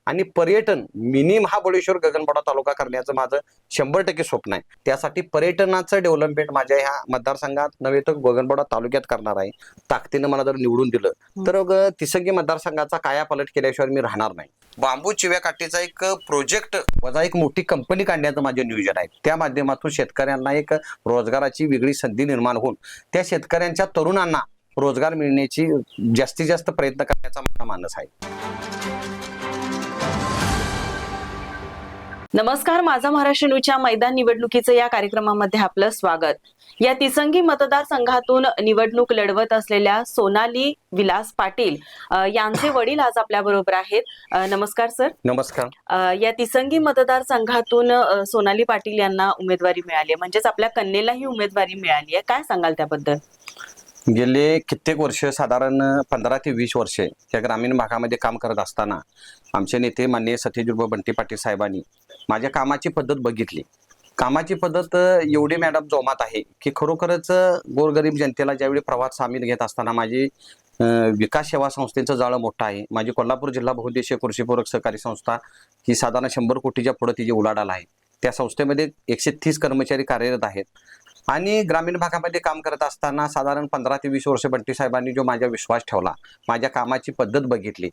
आणि पर्यटन मिनी महाबळेश्वर गगनबावडा तालुका करण्याचं माझं 100% स्वप्न आहे. त्यासाठी पर्यटनाचं डेव्हलपमेंट माझ्या ह्या मतदारसंघात नव्हे तर गगनबावडा तालुक्यात करणार आहे. ताकदीनं मला जर निवडून दिलं तर तिसंगी मतदारसंघाचा कायापालट केल्याशिवाय मी राहणार नाही. बांबू चिव्या काठीचा एक प्रोजेक्ट वजा एक मोठी कंपनी काढण्याचं माझे नियोजन आहे. त्या माध्यमातून शेतकऱ्यांना एक रोजगाराची वेगळी संधी निर्माण होऊन त्या शेतकऱ्यांच्या तरुणांना रोजगार मिळण्याची जास्तीत जास्त प्रयत्न करण्याचा माझा मानस आहे. नमस्कार, माझा महाराष्ट्र न्यूजच्या मैदान निवडणुकीचं या कार्यक्रमामध्ये आपलं स्वागत. या तिसंगी मतदारसंघातून निवडणूक लढवत असलेल्या सोनाली विलास पाटील यांचे वडील आज आपल्या बरोबर आहेत. नमस्कार सर. नमस्कार. या तिसंगी मतदारसंघातून सोनाली पाटील यांना उमेदवारी मिळाली, म्हणजेच आपल्या कन्येलाही उमेदवारी मिळाली आहे. काय सांगाल त्याबद्दल? गेले कित्येक वर्ष, साधारण 15 ते 20 वर्षे या ग्रामीण भागामध्ये काम करत असताना आमचे नेते माननीय सत्यजित बंटी पाटील साहेबांनी माझ्या कामाची पद्धत बघितली. कामाची पद्धत एवढी मॅडम जोमात आहे की खरोखरच गोरगरीब जनतेला ज्यावेळी प्रवास सामील घेत असताना माझी विकास सेवा संस्थेचं जाळं मोठं आहे. माझी कोल्हापूर जिल्हा बहुउद्देशीय कृषीपूरक सहकारी संस्था ही साधारण 100 कोटीच्या पुढे तिची उलाढाल आहे. त्या संस्थेमध्ये 130 कर्मचारी कार्यरत आहेत आणि ग्रामीण भागामध्ये काम करत असताना साधारण 15 ते 20 वर्ष बंटी साहेबांनी जो माझा विश्वास ठेवला, माझ्या कामाची पद्धत बघितली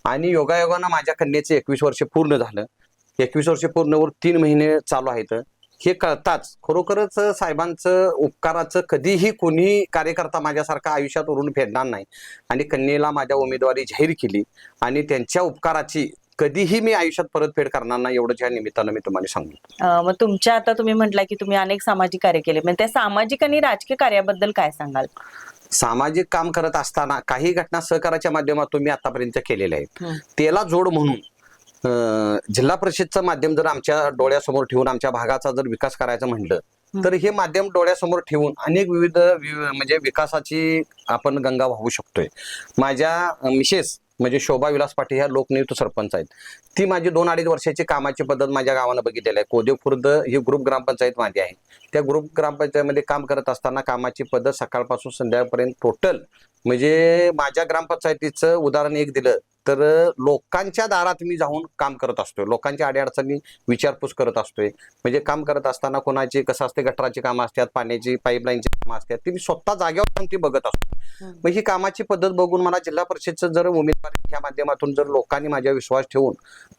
आणि योगायोगानं माझ्या कन्येचे 21 वर्ष पूर्ण झालं. 21 वर्ष पूर्णवर 3 महिने चालू आहेत. हे कळताच खरोखरच साहेबांचं उपकाराचं कधीही कोणी कार्यकर्ता माझ्यासारखा आयुष्यात उरून फेडणार नाही आणि कन्येला माझ्या उमेदवारी जाहीर केली आणि त्यांच्या उपकाराची कधीही मी आयुष्यात परतफेड करणार नाही, एवढंच या निमित्तानं मी तुम्हाला सांगतो. मग तुमच्या आता तुम्ही म्हटलं की तुम्ही अनेक सामाजिक कार्य केले, म्हणजे त्या सामाजिक आणि राजकीय कार्याबद्दल काय सांगाल? सामाजिक काम करत असताना काही घटना सहकाराच्या माध्यमातून मी आतापर्यंत केलेल्या आहेत. त्याला जोड म्हणून जिल्हा परिषदचं माध्यम जर आमच्या डोळ्यासमोर ठेवून आमच्या भागाचा जर विकास करायचं म्हणलं तर हे माध्यम डोळ्यासमोर ठेवून अनेक विविध म्हणजे विकासाची आपण गंगा वाहू शकतोय. माझ्या मिसेस म्हणजे शोभा विलास पाटील ह्या लोकनियुक्त सरपंच आहेत. ती माझी 2-2.5 वर्षाची कामाची पद्धत माझ्या गावानं बघितलेली आहे. कोदेव खुर्द ही ग्रुप ग्रामपंचायत माझी आहे. त्या ग्रुप ग्रामपंचायतीमध्ये काम करत असताना कामाची पद्धत सकाळपासून संध्याकाळपर्यंत टोटल म्हणजे माझ्या ग्रामपंचायतीचं उदाहरण एक दिलं तर लोकांच्या दारात मी जाऊन काम करत असतोय, लोकांच्या अडीअडचणी विचारपूस करत असतोय. म्हणजे काम करत असताना कोणाची कसं असते, गटराची कामं असतात, पाण्याची पाईपलाईनची कामं असतात, ती मी स्वतः जागेवर जाऊन ती बघत असतो. मग ही कामाची पद्धत बघून मला जिल्हा परिषदचं जर उमेदवारी ह्या माध्यमातून जर लोकांनी माझ्या विश्वास ठेवून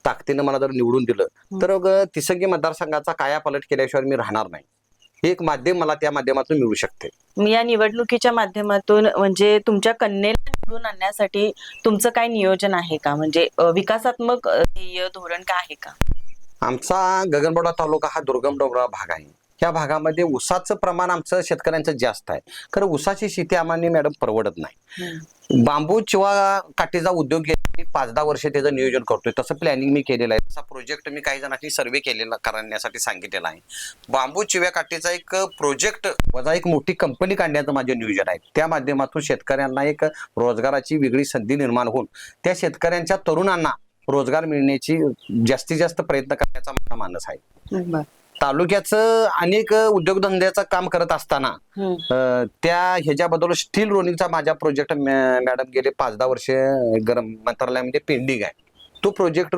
ताकदीनं मला जर निवडून दिलं तर तिसंगी मतदारसंघाचा कायापालट केल्याशिवाय मी राहणार नाही. हे एक माध्यम मला त्या माध्यमातून मिळू शकते. मी या निवडणुकीच्या माध्यमातून म्हणजे तुमच्या कन्येला निवडून आणण्यासाठी तुमचं काय नियोजन आहे का? म्हणजे विकासात्मक ध्येय धोरण काय आहे का? आमचा गगनबावडा तालुका हा दुर्गम डोंगराळ भाग आहे. या भागामध्ये ऊसाचं प्रमाण आमचं शेतकऱ्यांचं जास्त आहे. खरं ऊसाची शेती आम्हाला मॅडम परवडत नाही. बांबू चिवा काठीचा उद्योग 5-10 वर्ष त्याचं नियोजन करतोय. तसं प्लॅनिंग मी केलेलं आहे. तसा प्रोजेक्ट मी काही जणांनी सर्वे केलेला करण्यासाठी सांगितलेला आहे. बांबू चिव्या काठीचा एक प्रोजेक्ट वजा एक मोठी कंपनी काढण्याचं माझे नियोजन आहे. त्या माध्यमातून शेतकऱ्यांना एक रोजगाराची वेगळी संधी निर्माण होऊन त्या शेतकऱ्यांच्या तरुणांना रोजगार मिळण्याची जास्तीत जास्त प्रयत्न करण्याचा माझा मानस आहे. तालुक्याचं अनेक उद्योगधंद्याचं काम करत असताना त्या ह्याच्याबद्दल स्टील रोलिंगचा माझा प्रोजेक्ट मॅडम गेले 5-10 वर्ष गरम मंत्रालयामध्ये पेंडिंग आहे. तो प्रोजेक्ट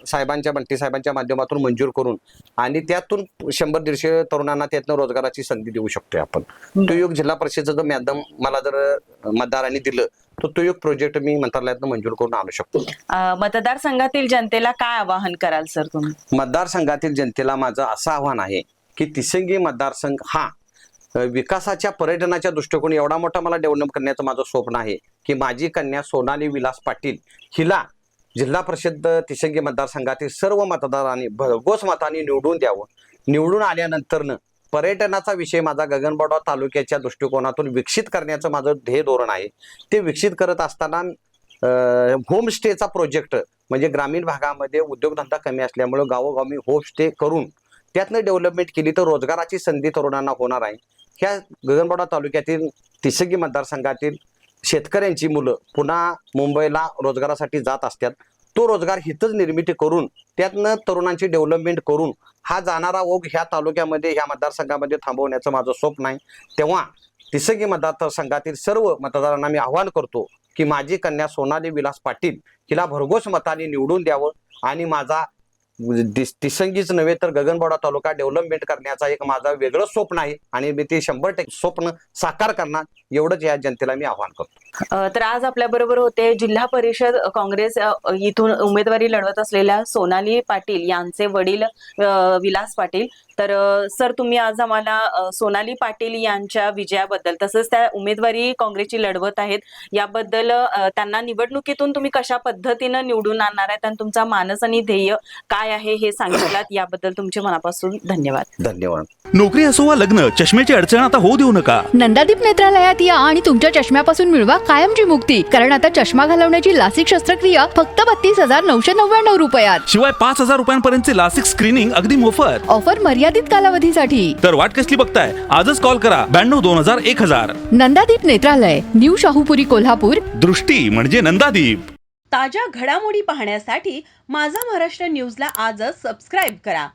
साहेबांच्या बंटी साहेबांच्या माध्यमातून मंजूर करून आणि त्यातून 100-150 तरुणांना त्यातनं रोजगाराची संधी देऊ शकतोय आपण. तो योग जिल्हा परिषदेचं जर मॅडम मला जर मतदारांनी दिलं तर तो एक प्रोजेक्ट मी मंत्रालयातनं मंजूर करून आणू शकतो. मतदारसंघातील जनतेला काय आवाहन कराल सर तुम्ही? मतदारसंघातील जनतेला माझं असं आव्हान आहे की तिसंगी मतदारसंघ हा विकासाच्या पर्यटनाच्या दृष्टिकोन एवढा मोठा मला डेव्हलप करण्याचं माझं स्वप्न आहे की माझी कन्या सोनाली विलास पाटील हिला जिल्हा परिषद तिसंगी मतदारसंघातील सर्व मतदारांनी भरघोस मताने निवडून द्यावं. निवडून आल्यानंतरनं पर्यटनाचा विषय माझा गगनबावडा तालुक्याच्या दृष्टिकोनातून विकसित करण्याचं माझं ध्येय धोरण आहे. ते विकसित करत असताना होमस्टेचा प्रोजेक्ट म्हणजे ग्रामीण भागामध्ये उद्योगधंदा कमी असल्यामुळे गावोगावी होमस्टे करून त्यातनं डेव्हलपमेंट केली तर रोजगाराची संधी तरुणांना होणार आहे. ह्या गगनबावडा तालुक्यातील तिसंगी मतदारसंघातील शेतकऱ्यांची मुलं पुन्हा मुंबईला रोजगारासाठी जात असतात. तो रोजगार हितच निर्मिती करून त्यातनं तरुणांची डेव्हलपमेंट करून हा जाणारा ओघ ह्या तालुक्यामध्ये ह्या मतदारसंघामध्ये थांबवण्याचं माझं स्वप्न आहे. तेव्हा तिसंगी मतदारसंघातील सर्व मतदारांना मी आवाहन करतो की माझी कन्या सोनाली विलास पाटील हिला भरघोस मताने निवडून द्यावं आणि माझा तिसंगीच नव्हे तर गगनबावडा तालुका डेव्हलपमेंट करण्याचा एक माझा वेगळं स्वप्न आहे आणि मी ते 100% स्वप्न साकार करणार एवढंच या जनतेला मी आवाहन करतो. तर आज आपल्या बरोबर होते जिल्हा परिषद काँग्रेस इथून उमेदवारी लढवत असलेल्या सोनाली पाटील यांचे वडील विलास पाटील. तर सर, तुम्ही आज आम्हाला सोनाली पाटील यांच्या विजयाबद्दल तसंच त्या उमेदवारी काँग्रेसची लढवत आहेत याबद्दल त्यांना निवडणुकीतून तुम्ही कशा पद्धतीनं निवडून आणणार आहेत आणि तुमचा मानस आणि ध्येय काय आहे हे सांगितलात याबद्दल तुमचे मनापासून धन्यवाद. धन्यवाद. नोकरी असो वा लग्न, चष्म्याची अडचण आता होऊ देऊ नका. नंदादीप नेत्रालयात या आणि तुमच्या चष्म्यापासून मिळवा कायमची मुक्ती. कारण आता चष्मा घालवण्याची लासिक शस्त्रक्रिया फक्त 32,999 रुपयात. शिवाय 5,000 रुपयांपर्यंतचे लासिक स्क्रीनिंग अगदी मोफत. ऑफर मर्यादित कालावधीसाठी. तर वाट कसली बघताय, आजच कॉल करा 92-2000-1000. नंदादीप नेत्रालय, न्यू शाहूपुरी, कोल्हापूर. दृष्टी म्हणजे नंदादीप. ताज्या घडामोडी पाहण्यासाठी माझा महाराष्ट्र न्यूजला आजच सबस्क्राईब करा.